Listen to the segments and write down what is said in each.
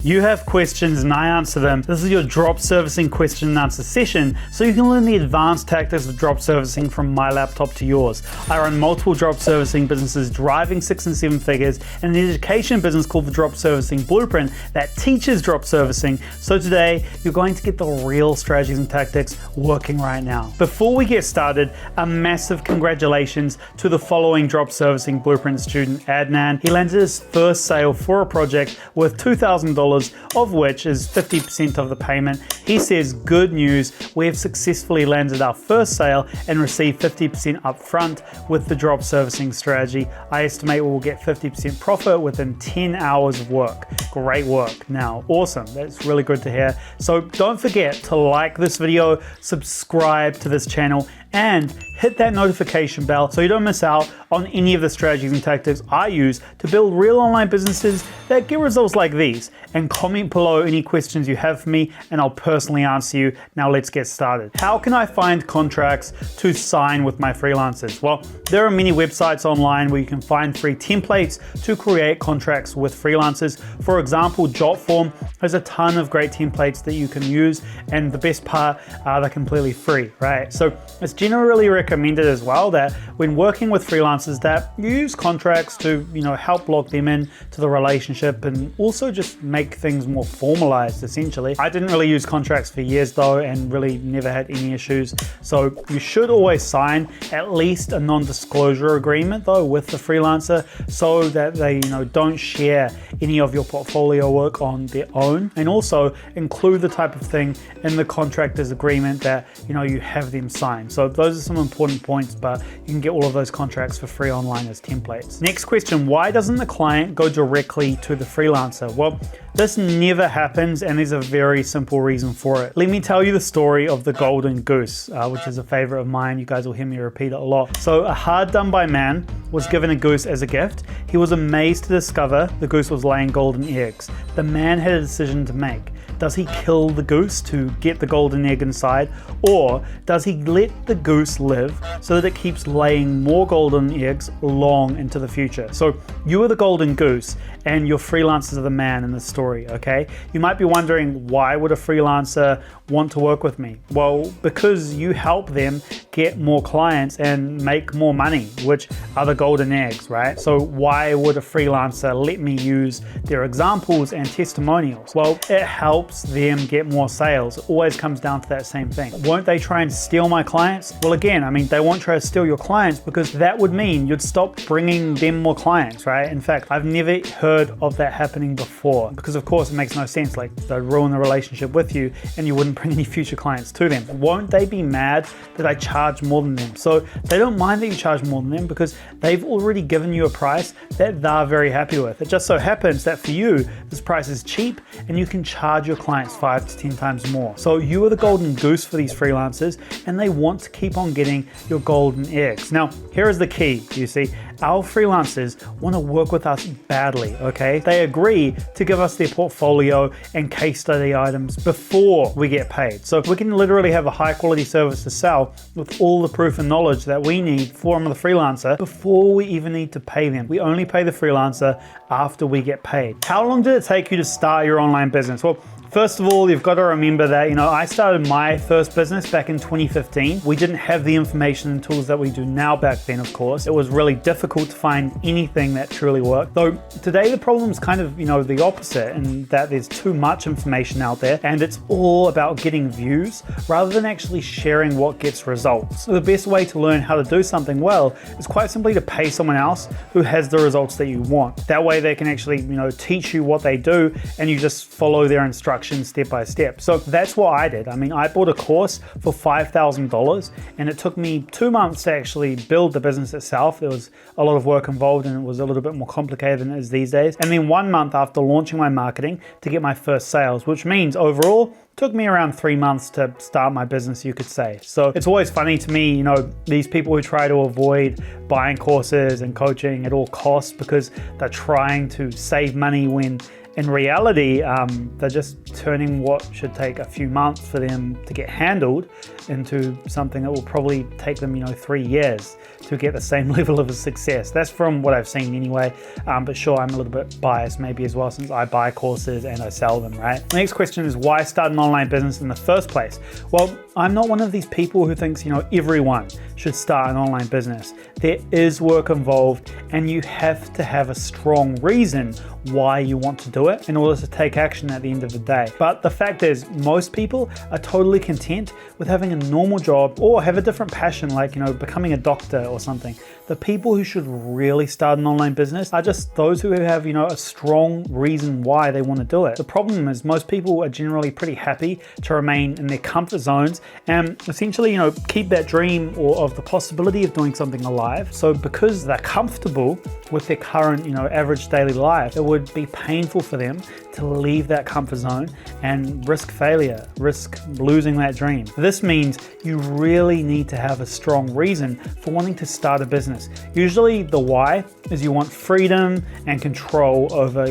You have questions and I answer them. This is your drop servicing question and answer session, so you can learn the advanced tactics of drop servicing from my laptop to yours. I run multiple drop servicing businesses driving 6 and 7 figures, and an education business called the Drop Servicing Blueprint that teaches drop servicing. So today, you're going to get the real strategies and tactics working right now. Before we get started, a massive congratulations to the following Drop Servicing Blueprint student, Adnan. He landed his first sale for a project worth $2,000, of which is 50% of the payment. He says, good news, we have successfully landed our first sale and received 50% upfront with the drop servicing strategy. I estimate we will get 50% profit within 10 hours of work. Great work. Now, awesome. That's really good to hear. So don't forget to like this video, subscribe to this channel, and hit that notification bell so you don't miss out on any of the strategies and tactics I use to build real online businesses that get results like these. And comment below any questions you have for me and I'll personally answer you. Now let's get started. How can I find contracts to sign with my freelancers? Well, there are many websites online where you can find free templates to create contracts with freelancers. For example, Jotform has a ton of great templates that you can use, and the best part, they're completely free, right? So it's generally recommended as well that when working with freelancers that you use contracts to, help lock them in to the relationship and also just make things more formalized essentially. I didn't really use contracts for years though, and really never had any issues. So you should always sign at least a non-disclosure agreement though with the freelancer so that they, don't share any of your portfolio work on their own, and also include the type of thing in the contractor's agreement that, you have them sign. So those are some important points, but you can get all of those contracts for free online as templates. Next question, why doesn't the client go directly to the freelancer? Well, this never happens, and there's a very simple reason for it. Let me tell you the story of the golden goose, which is a favorite of mine. You guys will hear me repeat it a lot. So a hard-done-by man was given a goose as a gift. He was amazed to discover the goose was laying golden eggs. The man had a decision to make. Does he kill the goose to get the golden egg inside, or does he let the goose live so that it keeps laying more golden eggs long into the future? So you are the golden goose and your freelancers are the man in the story, okay? You might be wondering, why would a freelancer want to work with me? Well, because you help them get more clients and make more money, which are the golden eggs, right? So why would a freelancer let me use their examples and testimonials? Well, it helps them get more sales. It always comes down to that same thing. Won't they try and steal my clients? Well, again, they won't try to steal your clients, because that would mean you'd stop bringing them more clients, right? In fact, I've never heard of that happening before, because of course it makes no sense. Like, they'd ruin the relationship with you and you wouldn't bring any future clients to them. Won't they be mad that I charge more than them? So they don't mind that you charge more than them because they've already given you a price that they're very happy with. It just so happens that for you, this price is cheap and you can charge your clients 5 to 10 times more. So you are the golden goose for these freelancers, and they want to keep on getting your golden eggs. Now, here is the key, you see. Our freelancers want to work with us badly, okay? They agree to give us their portfolio and case study items before we get paid. So we can literally have a high quality service to sell with all the proof and knowledge that we need from the freelancer before we even need to pay them. We only pay the freelancer after we get paid. How long did it take you to start your online business? Well, first of all, you've got to remember that, I started my first business back in 2015. We didn't have the information and tools that we do now back then, of course. It was really difficult to find anything that truly worked. Though today the problem is kind of, the opposite, in that there's too much information out there and it's all about getting views rather than actually sharing what gets results. So the best way to learn how to do something well is quite simply to pay someone else who has the results that you want. That way they can actually, teach you what they do and you just follow their instructions step by step. So that's what I did. I bought a course for $5,000 and it took me 2 months to actually build the business itself. There was a lot of work involved and it was a little bit more complicated than it is these days. And then 1 month after launching my marketing to get my first sales, which means overall took me around 3 months to start my business, you could say. So it's always funny to me, these people who try to avoid buying courses and coaching at all costs because they're trying to save money when in reality, they're just turning what should take a few months for them to get handled into something that will probably take them, 3 years to get the same level of success. That's from what I've seen anyway, but sure, I'm a little bit biased maybe as well, since I buy courses and I sell them, right? The next question is, why start an online business in the first place? Well, I'm not one of these people who thinks, everyone should start an online business. There is work involved, and you have to have a strong reason why you want to do it in order to take action at the end of the day. But the fact is, most people are totally content with having a normal job or have a different passion, like, becoming a doctor or something. The people who should really start an online business are just those who have, a strong reason why they want to do it. The problem is most people are generally pretty happy to remain in their comfort zones and essentially, keep that dream or of the possibility of doing something alive. So because they're comfortable with their current, average daily life, it would be painful for them to leave that comfort zone and risk failure, risk losing that dream. This means you really need to have a strong reason for wanting to start a business. Usually the why is you want freedom and control over,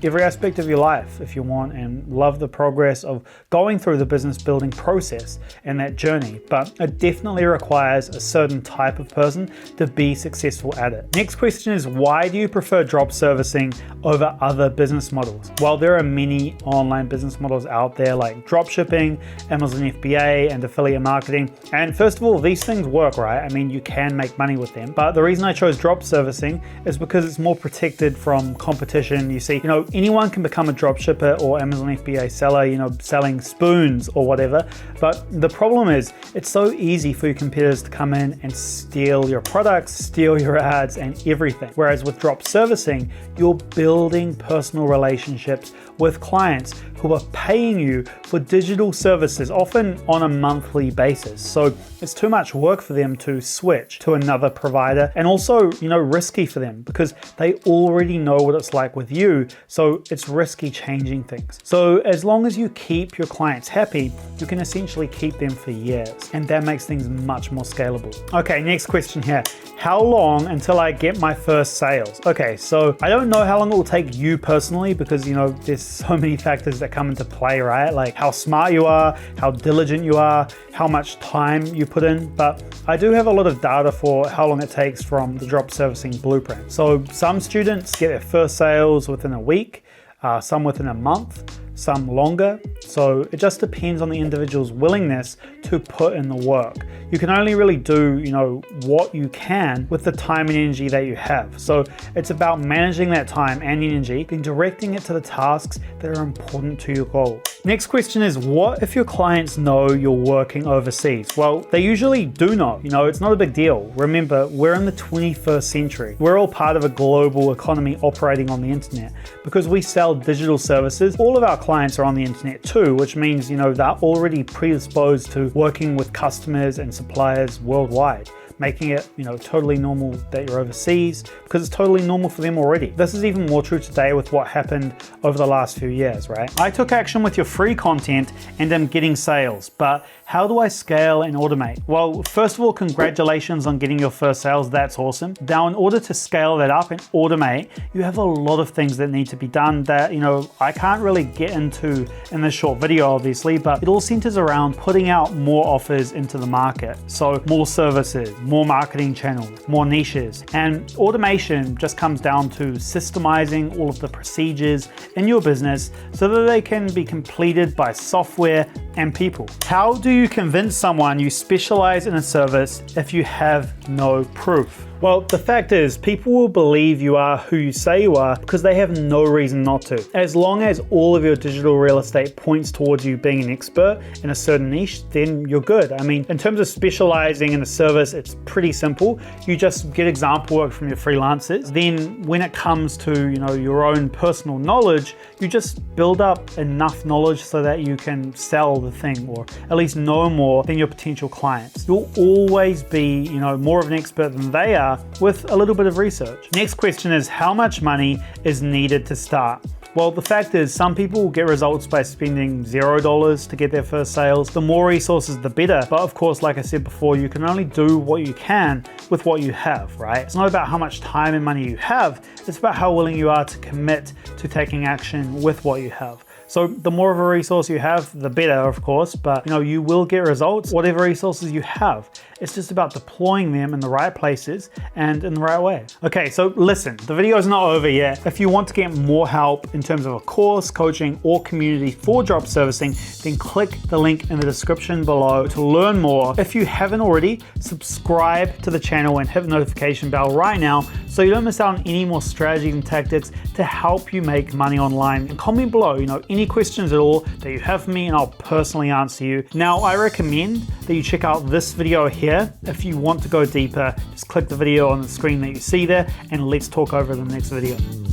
every aspect of your life if you want, and love the progress of going through the business building process and that journey. But it definitely requires a certain type of person to be successful at it. Next question is, why do you prefer drop servicing over other business models? Well, there are many online business models out there like dropshipping, Amazon FBA, and affiliate marketing. And first of all, these things work, right? I mean, you can make money with them. But the reason I chose drop servicing is because it's more protected from competition. You see, anyone can become a dropshipper or Amazon FBA seller, selling spoons or whatever. But the problem is, it's so easy for your competitors to come in and steal your products, steal your ads, and everything. Whereas with drop servicing, you're building personal relationships with clients who are paying you for digital services, often on a monthly basis. So it's too much work for them to switch to another provider, and also, risky for them because they already know what it's like with you. So it's risky changing things. So as long as you keep your clients happy, you can essentially keep them for years, and that makes things much more scalable. Okay, next question here. How long until I get my first sales? Okay, so I don't know how long it will take you personally because, there's so many factors that come into play, right? Like how smart you are, how diligent you are, how much time you put in. But I do have a lot of data for how long it takes from the drop servicing blueprint. So some students get their first sales within a week, some within a month, some longer. So it just depends on the individual's willingness to put in the work. You can only really do, what you can with the time and energy that you have. So it's about managing that time and energy, then directing it to the tasks that are important to your goal. Next question is, what if your clients know you're working overseas? Well, they usually do know. It's not a big deal. Remember, we're in the 21st century. We're all part of a global economy operating on the internet. Because we sell digital services, all of our clients are on the internet too, which means, they're already predisposed to working with customers and suppliers worldwide, making it, totally normal that you're overseas because it's totally normal for them already. This is even more true today with what happened over the last few years, right? I took action with your free content and am getting sales, but how do I scale and automate? Well, first of all, congratulations on getting your first sales. That's awesome. Now, in order to scale that up and automate, you have a lot of things that need to be done that, I can't really get into in this short video, obviously, but it all centers around putting out more offers into the market. So more services, more marketing channels, more niches, and automation just comes down to systemizing all of the procedures in your business so that they can be completed by software and people. How do you convince someone you specialize in a service if you have no proof? Well, the fact is, people will believe you are who you say you are because they have no reason not to. As long as all of your digital real estate points towards you being an expert in a certain niche, then you're good. I mean, in terms of specializing in a service, it's pretty simple. You just get example work from your freelancers. Then when it comes to, your own personal knowledge, you just build up enough knowledge so that you can sell the the thing, or at least know more than your potential clients. You'll always be, more of an expert than they are with a little bit of research. Next question is, how much money is needed to start? Well, the fact is, some people will get results by spending $0 to get their first sales. The more resources, the better. But of course, like I said before, you can only do what you can with what you have, right? It's not about how much time and money you have. It's about how willing you are to commit to taking action with what you have. So the more of a resource you have, the better, of course, but you will get results, whatever resources you have. It's just about deploying them in the right places and in the right way. Okay, so listen, the video is not over yet. If you want to get more help in terms of a course, coaching, or community for drop servicing, then click the link in the description below to learn more. If you haven't already, subscribe to the channel and hit the notification bell right now so you don't miss out on any more strategies and tactics to help you make money online. And comment below, any questions at all that you have for me, and I'll personally answer you. Now, I recommend that you check out this video here. If you want to go deeper, just click the video on the screen that you see there, and let's talk over the next video.